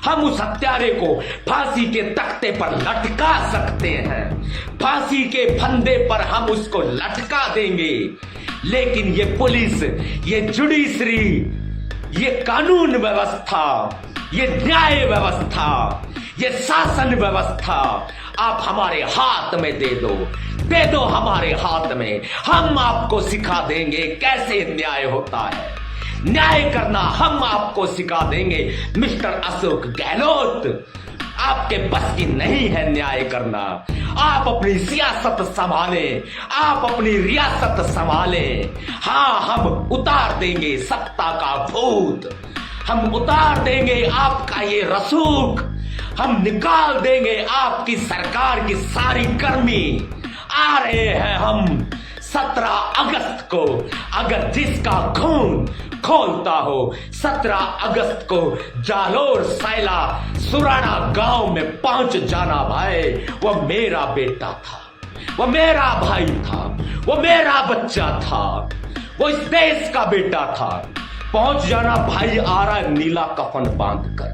हम उस हत्यारे को फांसी के तख्ते पर लटका सकते हैं, फांसी के फंदे पर हम उसको लटका देंगे। लेकिन ये पुलिस, ये जुडिशरी, ये कानून व्यवस्था, ये न्याय व्यवस्था, ये शासन व्यवस्था आप हमारे हाथ में दे दो हमारे हाथ में। हम आपको सिखा देंगे कैसे न्याय होता है, न्याय करना हम आपको सिखा देंगे। मिस्टर अशोक गहलोत, आपके बस की नहीं है न्याय करना। आप अपनी सियासत संभालें, आप अपनी रियासत संभालें। हाँ, हम उतार देंगे सत्ता का भूत, हम उतार देंगे आपका ये रसूख, हम निकाल देंगे आपकी सरकार की सारी गर्मी। आ रहे हैं हम 17 अगस्त को। अगर जिसका खून खोलता हो 17 अगस्त को जालोर, सैला, सुराना गांव में पहुंच जाना भाई। वो मेरा बेटा था, वो मेरा भाई था, वो मेरा बच्चा था, वो इस देश का बेटा था। पहुंच जाना भाई। आ रहा है नीला कफन बांधकर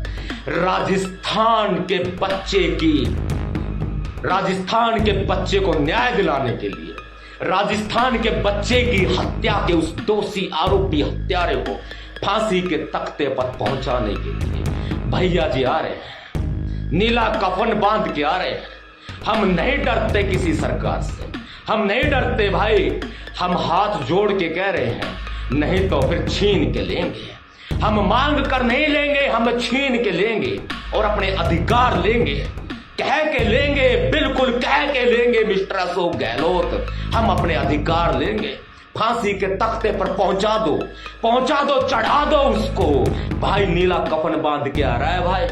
राजस्थान के बच्चे को न्याय दिलाने के लिए, राजस्थान के बच्चे की हत्या के उस दोषी आरोपी हत्यारे को फांसी के तख्ते पर पहुंचाने के लिए भैया जी आ रहे हैं, नीला कफन बांध के आ रहे हैं। हम नहीं डरते किसी सरकार से, हम नहीं डरते भाई। हम हाथ जोड़ के कह रहे हैं, नहीं तो फिर छीन के लेंगे। हम मांग कर नहीं लेंगे, हम छीन के लेंगे और अपने अधिकार लेंगे, कह के लेंगे, बिल्कुल कह के लेंगे। मिस्टर अशोक गहलोत, हम अपने अधिकार लेंगे। फांसी के तख्ते पर पहुंचा दो, चढ़ा दो उसको। भाई नीला कफन बांध के आ रहा है भाई।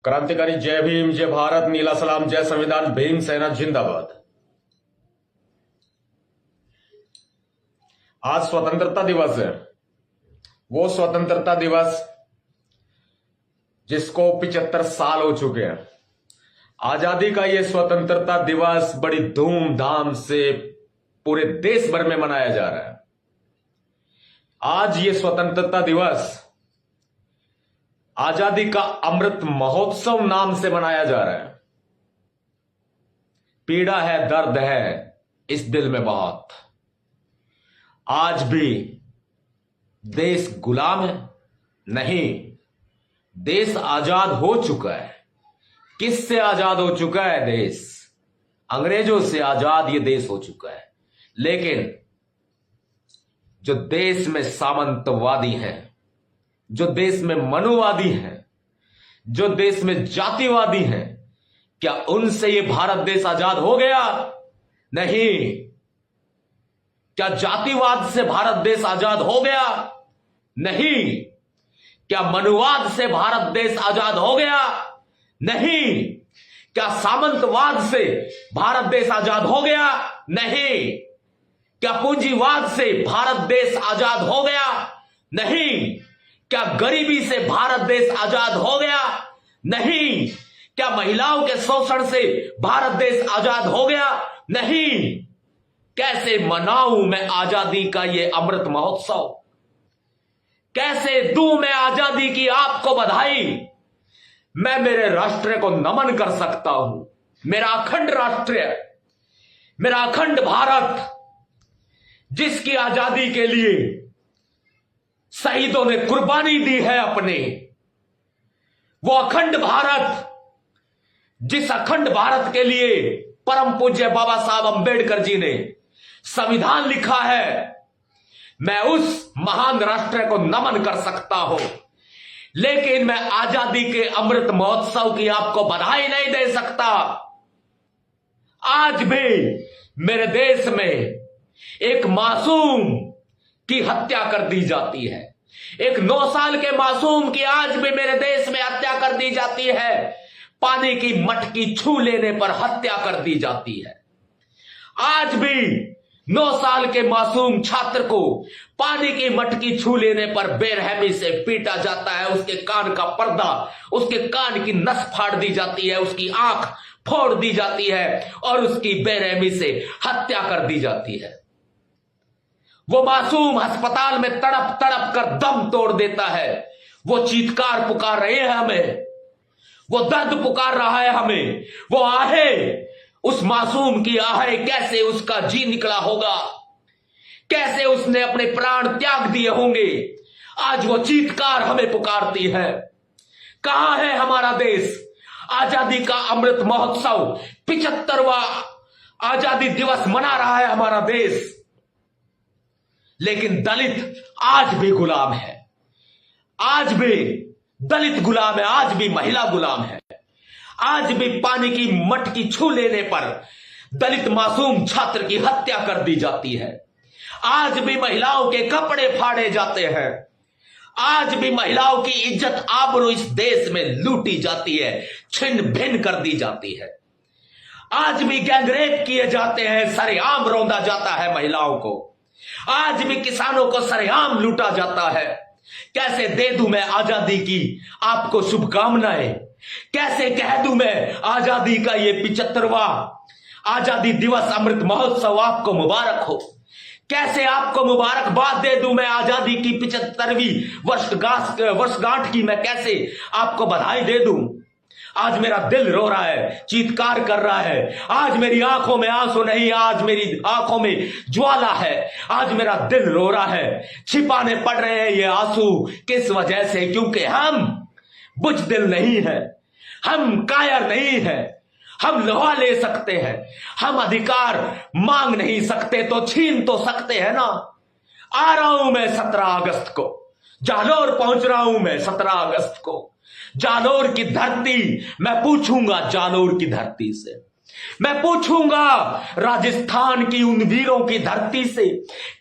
क्रांतिकारी जय भीम, जय भारत, नीला सलाम, जय संविधान, भीम सेना जिंदाबाद। आज स्वतंत्रता दिवस है, वो स्वतंत्रता दिवस जिसको 75 साल हो चुके हैं। आजादी का ये स्वतंत्रता दिवस बड़ी धूमधाम से पूरे देश भर में मनाया जा रहा है। आज ये स्वतंत्रता दिवस आजादी का अमृत महोत्सव नाम से मनाया जा रहा है। पीड़ा है, दर्द है इस दिल में बहुत। आज भी देश गुलाम है? नहीं, देश आजाद हो चुका है। किससे आजाद हो चुका है देश? अंग्रेजों से आजाद ये देश हो चुका है। लेकिन जो देश में सामंतवादी हैं, जो देश में मनुवादी हैं, जो देश में जातिवादी हैं, क्या उनसे ये भारत देश आजाद हो गया? नहीं। क्या जातिवाद से भारत देश आजाद हो गया? नहीं। क्या मनुवाद से भारत देश आजाद हो गया? नहीं। क्या सामंतवाद से भारत देश आजाद हो गया? नहीं। क्या पूंजीवाद से भारत देश आजाद हो गया? नहीं। क्या गरीबी से भारत देश आजाद हो गया? नहीं। क्या महिलाओं के शोषण से भारत देश आजाद हो गया? नहीं। कैसे मनाऊं मैं आजादी का ये अमृत महोत्सव? कैसे दूं मैं आजादी की आपको बधाई? मैं मेरे राष्ट्र को नमन कर सकता हूं। मेरा अखंड राष्ट्र, मेरा अखंड भारत, जिसकी आजादी के लिए शहीदों ने कुर्बानी दी है अपने, वो अखंड भारत, जिस अखंड भारत के लिए परम पूज्य बाबा साहब अंबेडकर जी ने संविधान लिखा है, मैं उस महान राष्ट्र को नमन कर सकता हूं। लेकिन मैं आजादी के अमृत महोत्सव की आपको बधाई नहीं दे सकता। आज भी मेरे देश में एक मासूम की हत्या कर दी जाती है। एक 9 साल के मासूम की आज भी मेरे देश में हत्या कर दी जाती है। पानी की मटकी छू लेने पर हत्या कर दी जाती है। आज भी 9 साल के मासूम छात्र को पानी की मटकी छू लेने पर बेरहमी से पीटा जाता है। उसके कान का पर्दा, उसके कान की नस फाड़ दी जाती है, उसकी आंख फोड़ दी जाती है और उसकी बेरहमी से हत्या कर दी जाती है। वो मासूम अस्पताल में तड़प तड़प कर दम तोड़ देता है। वो चीत्कार पुकार रहे हैं हमें, वो दर्द पुकार रहा है हमें। वो आहे, उस मासूम की आहे, कैसे उसका जी निकला होगा, कैसे उसने अपने प्राण त्याग दिए होंगे। आज वो चीत्कार हमें पुकारती है। कहां है हमारा देश? आजादी का अमृत महोत्सव 75वां आजादी दिवस मना रहा है हमारा देश, लेकिन दलित आज भी गुलाम है। आज भी दलित गुलाम है, आज भी महिला गुलाम है। आज भी पानी की मटकी छू लेने पर दलित मासूम छात्र की हत्या कर दी जाती है। आज भी महिलाओं के कपड़े फाड़े जाते हैं। आज भी महिलाओं की इज्जत आबरू इस देश में लूटी जाती है, छिन्न भिन्न कर दी जाती है। आज भी गैंगरेप किए जाते हैं, सरेआम रौंदा जाता है महिलाओं को। आज भी किसानों को सरेआम लूटा जाता है। कैसे दे दूं मैं आजादी की आपको शुभकामनाएं? कैसे कह दूं मैं आजादी का ये 75वां आजादी दिवस अमृत महोत्सव आपको मुबारक हो? कैसे आपको मुबारकबाद दे दूं मैं आजादी की 75वीं वर्षगांठ की? मैं कैसे आपको बधाई दे दूं? आज मेरा दिल रो रहा है, चीत्कार कर रहा है। आज मेरी आंखों में आंसू नहीं, आज मेरी आंखों में ज्वाला है। आज मेरा दिल रो रहा है। छिपाने पड़ रहे हैं ये आंसू किस वजह से? क्योंकि हम बुज़दिल नहीं है, हम कायर नहीं है। हम लोहा ले सकते हैं, हम अधिकार मांग नहीं सकते तो छीन तो सकते हैं ना। आ रहा हूं मैं 17 अगस्त को, जालौर पहुंच रहा हूं मैं 17 अगस्त को। जालौर की धरती, मैं पूछूंगा जालौर की धरती से, मैं पूछूंगा राजस्थान की उन वीरों की धरती से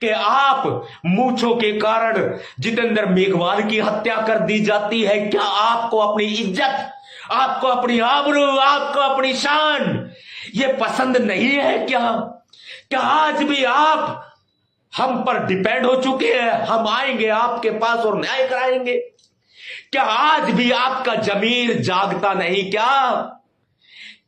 कि आप मूंछों के कारण जितेंद्र मेघवाल की हत्या कर दी जाती है, क्या आपको अपनी इज्जत, आपको अपनी आबरू, आपको अपनी शान ये पसंद नहीं है क्या? क्या आज भी आप हम पर डिपेंड हो चुके हैं? हम आएंगे आपके पास और न्याय कराएंगे? क्या आज भी आपका जमीर जागता नहीं क्या?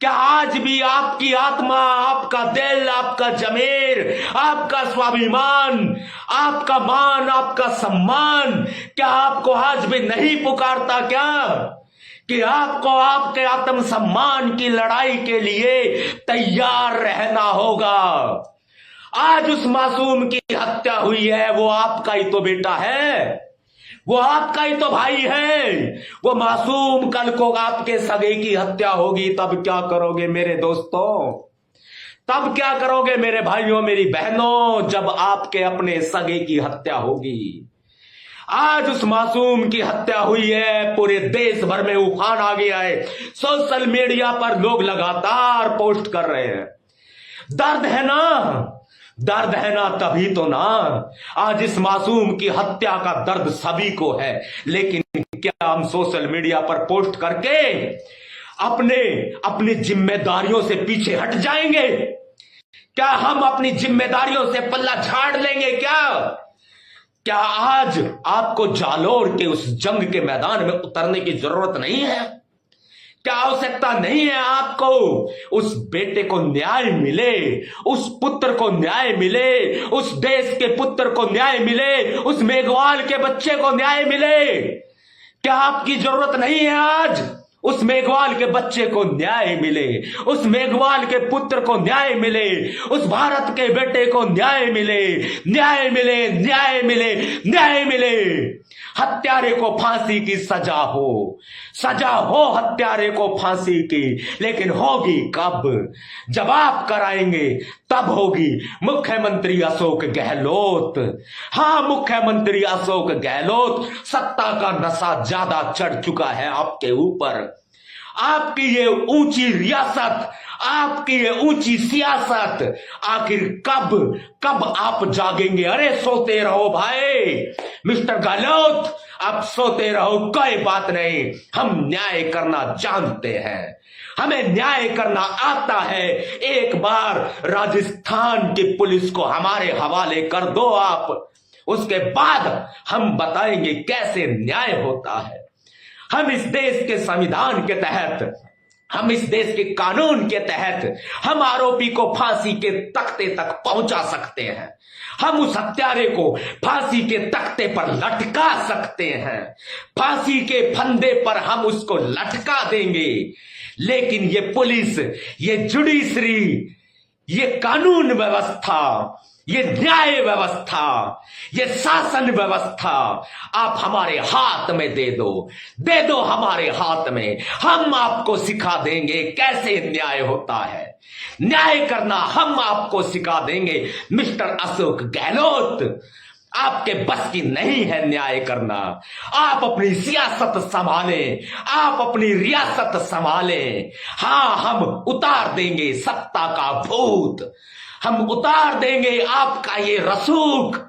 क्या आज भी आपकी आत्मा, आपका दिल, आपका जमीर, आपका स्वाभिमान, आपका मान, आपका सम्मान, क्या आपको आज भी नहीं पुकारता क्या कि आपको आपके आत्मसम्मान की लड़ाई के लिए तैयार रहना होगा? आज उस मासूम की हत्या हुई है, वो आपका ही तो बेटा है, वो आपका ही तो भाई है। वो मासूम कल को आपके सगे की हत्या होगी, तब क्या करोगे मेरे दोस्तों? तब क्या करोगे मेरे भाइयों, मेरी बहनों, जब आपके अपने सगे की हत्या होगी? आज उस मासूम की हत्या हुई है, पूरे देश भर में उफान आ गया है। सोशल मीडिया पर लोग लगातार पोस्ट कर रहे हैं। दर्द है ना, दर्द है ना, तभी तो ना आज इस मासूम की हत्या का दर्द सभी को है। लेकिन क्या हम सोशल मीडिया पर पोस्ट करके अपनी जिम्मेदारियों से पीछे हट जाएंगे? क्या हम अपनी जिम्मेदारियों से पल्ला झाड़ लेंगे क्या आज आपको जालौर के उस जंग के मैदान में उतरने की जरूरत नहीं है? क्या आवश्यकता नहीं है आपको? उस बेटे को न्याय मिले, उस पुत्र को न्याय मिले, उस देश के पुत्र को न्याय मिले, उस मेघवाल के बच्चे को न्याय मिले। क्या आपकी जरूरत नहीं है आज उस मेघवाल के बच्चे को न्याय मिले, उस मेघवाल के पुत्र को न्याय मिले, उस भारत के बेटे को न्याय मिले, न्याय मिले, न्याय मिले, न्याय मिले। हत्यारे को फांसी की सजा हो हत्यारे को फांसी की, लेकिन होगी कब? जब आप कराएंगे तब होगी। मुख्यमंत्री अशोक गहलोत, हाँ मुख्यमंत्री अशोक गहलोत, सत्ता का नशा ज्यादा चढ़ चुका है आपके ऊपर। आपकी ये ऊंची रियासत, आपकी ये ऊंची सियासत, आखिर कब आप जागेंगे? अरे सोते रहो भाई, मिस्टर गहलोत, आप सोते रहो, कोई बात नहीं। हम न्याय करना जानते हैं, हमें न्याय करना आता है। एक बार राजस्थान की पुलिस को हमारे हवाले कर दो आप, उसके बाद हम बताएंगे कैसे न्याय होता है। हम इस देश के संविधान के तहत हम इस देश के कानून के तहत हम आरोपी को फांसी के तख्ते तक पहुंचा सकते हैं। हम उस हत्यारे को फांसी के तख्ते पर लटका सकते हैं। फांसी के फंदे पर हम उसको लटका देंगे। लेकिन ये पुलिस, ये जुडिशरी, ये कानून व्यवस्था, ये न्याय व्यवस्था, ये शासन व्यवस्था आप हमारे हाथ में दे दो हमारे हाथ में। हम आपको सिखा देंगे कैसे न्याय होता है। न्याय करना हम आपको सिखा देंगे। मिस्टर अशोक गहलोत, आपके बस की नहीं है न्याय करना। आप अपनी सियासत संभालें, आप अपनी रियासत संभालें। हां, हम उतार देंगे सत्ता का भूत, हम उतार देंगे आपका ये रसूख,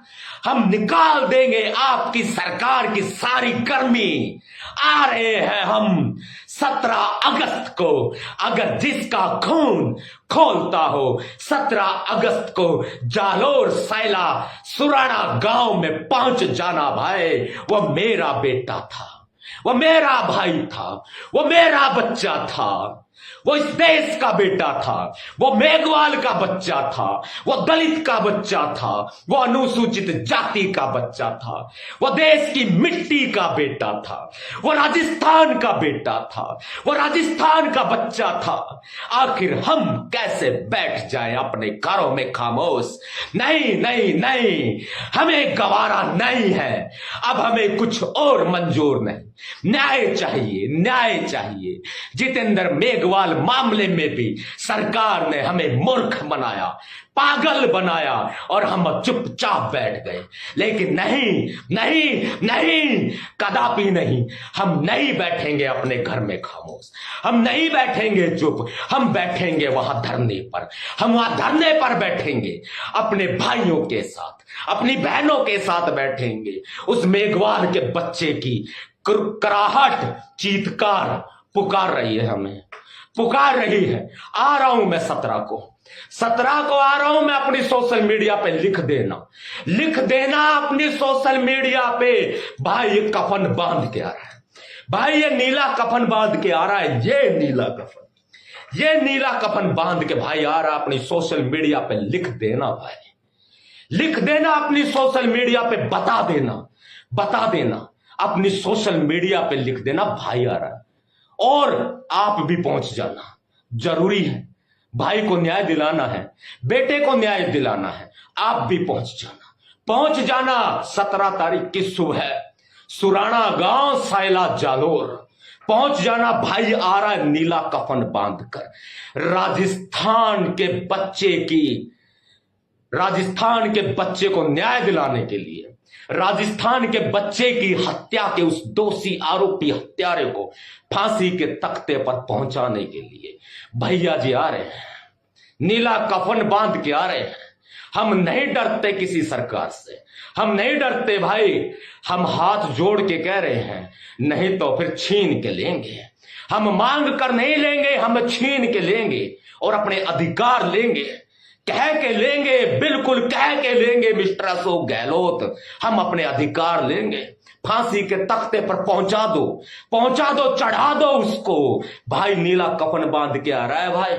हम निकाल देंगे आपकी सरकार की सारी गर्मी। आ रहे हैं हम 17 अगस्त को। अगर जिसका खून खोलता हो, 17 अगस्त को जालोर, सैला, सुराना गांव में पहुंच जाना भाई। वो मेरा बेटा था, वो मेरा भाई था, वो मेरा बच्चा था, वो इस देश का बेटा था, वो मेघवाल का बच्चा था, वो दलित का बच्चा था, वो अनुसूचित जाति का बच्चा था, वो देश की मिट्टी का बेटा था, वो राजस्थान का बेटा था, वो राजस्थान का बच्चा था। आखिर हम कैसे बैठ जाएं अपने घरों में खामोश? नहीं नहीं नहीं, हमें गवारा नहीं है। अब हमें कुछ और मंजूर नहीं। न्याय चाहिए, न्याय चाहिए। जितेंद्र मेघवाल मामले में भी सरकार ने हमें मूर्ख बनाया, पागल बनाया और हम चुपचाप बैठ गए। लेकिन नहीं नहीं नहीं, कदापि नहीं। हम नहीं बैठेंगे अपने घर में खामोश, हम नहीं बैठेंगे चुप। हम बैठेंगे वहां धरने पर, हम वहां धरने पर बैठेंगे अपने भाइयों के साथ, अपनी बहनों के साथ बैठेंगे। उस मेघवाल के बच्चे की कराहट, चीत्कार पुकार रही है, हमें पुकार रही है। आ रहा हूं मैं 17 को आ रहा हूं मैं। अपनी सोशल मीडिया पे लिख देना अपनी सोशल मीडिया पे, भाई ये कफन बांध के आ रहा है, भाई ये नीला कफन बांध के आ रहा है, ये नीला कफन बांध के भाई आ रहा है। अपनी सोशल मीडिया पे लिख देना भाई, लिख देना अपनी सोशल मीडिया पे, बता देना अपनी सोशल मीडिया पे लिख देना भाई आ रहा है। और आप भी पहुंच जाना, जरूरी है। भाई को न्याय दिलाना है, बेटे को न्याय दिलाना है। आप भी पहुंच जाना 17 तारीख की सुबह सुराना गांव, सैला, जालोर पहुंच जाना। भाई आ रहा है नीला कफन बांधकर, राजस्थान के बच्चे को न्याय दिलाने के लिए, राजस्थान के बच्चे की हत्या के उस दोषी आरोपी हत्यारे को फांसी के तख्ते पर पहुंचाने के लिए भैया जी आ रहे हैं, नीला कफन बांध के आ रहे हैं। हम नहीं डरते किसी सरकार से, हम नहीं डरते भाई। हम हाथ जोड़ के कह रहे हैं, नहीं तो फिर छीन के लेंगे। हम मांग कर नहीं लेंगे, हम छीन के लेंगे और अपने अधिकार लेंगे, कह के लेंगे, बिल्कुल कह के लेंगे। मिस्टर अशोक गहलोत, हम अपने अधिकार लेंगे। फांसी के तख्ते पर पहुंचा दो, चढ़ा दो उसको। भाई नीला कफन बांध के आ रहा है। भाई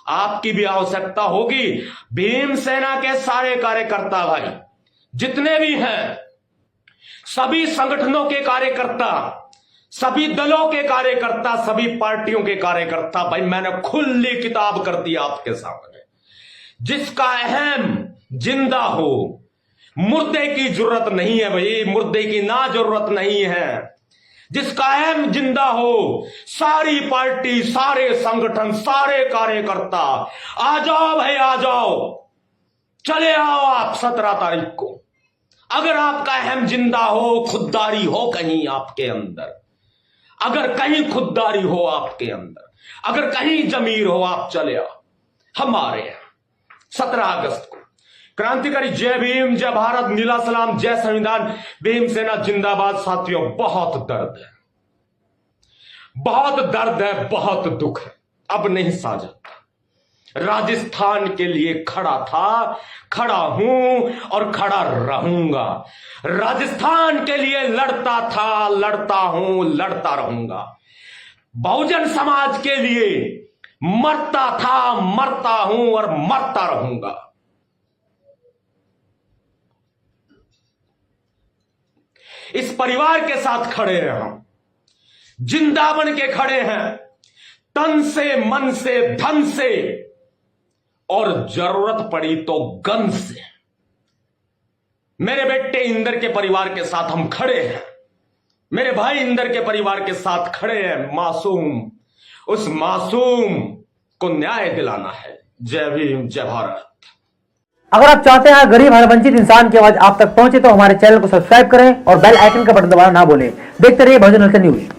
आपकी भी आवश्यकता होगी। भीमसेना के सारे कार्यकर्ता भाई जितने भी हैं, सभी संगठनों के कार्यकर्ता, सभी दलों के कार्यकर्ता, सभी पार्टियों के कार्यकर्ता, भाई मैंने खुली किताब कर दी आपके सामने। जिसका अहम जिंदा हो, मुर्दे की जरूरत नहीं है भाई, मुर्दे की ना जरूरत नहीं है। जिसका अहम जिंदा हो, सारी पार्टी, सारे संगठन, सारे कार्यकर्ता आ जाओ भाई, आ जाओ, चले आओ आप 17 तारीख को। अगर आपका अहम जिंदा हो, खुददारी हो कहीं आपके अंदर, अगर कहीं खुददारी हो आपके अंदर, अगर कहीं जमीर हो, आप चले आओ। हम आ रहे हैं 17 अगस्त को। क्रांतिकारी जय भीम, जय भारत, नीला सलाम, जय संविधान, भीमसेना जिंदाबाद। साथियों, बहुत दर्द है, बहुत दुख है, अब नहीं सहा जाता। राजस्थान के लिए खड़ा था, खड़ा हूं और खड़ा रहूंगा। राजस्थान के लिए लड़ता था, लड़ता हूं, लड़ता रहूंगा। बहुजन समाज के लिए मरता था, मरता हूं और मरता रहूंगा। इस परिवार के साथ खड़े हैं हम, जिंदा बन के खड़े हैं, तन से, मन से, धन से, और जरूरत पड़ी तो गन से। मेरे बेटे इंदर के परिवार के साथ हम खड़े हैं, मेरे भाई इंदर के परिवार के साथ खड़े हैं। मासूम, उस मासूम को न्याय दिलाना है। जय भीम, जय भारत। अगर आप चाहते हैं गरीब हर वंचित इंसान की आवाज आप तक पहुंचे तो हमारे चैनल को सब्सक्राइब करें और बेल आइकन का बटन दबाना ना भूलें। देखते रहिए बहुजन न्यूज।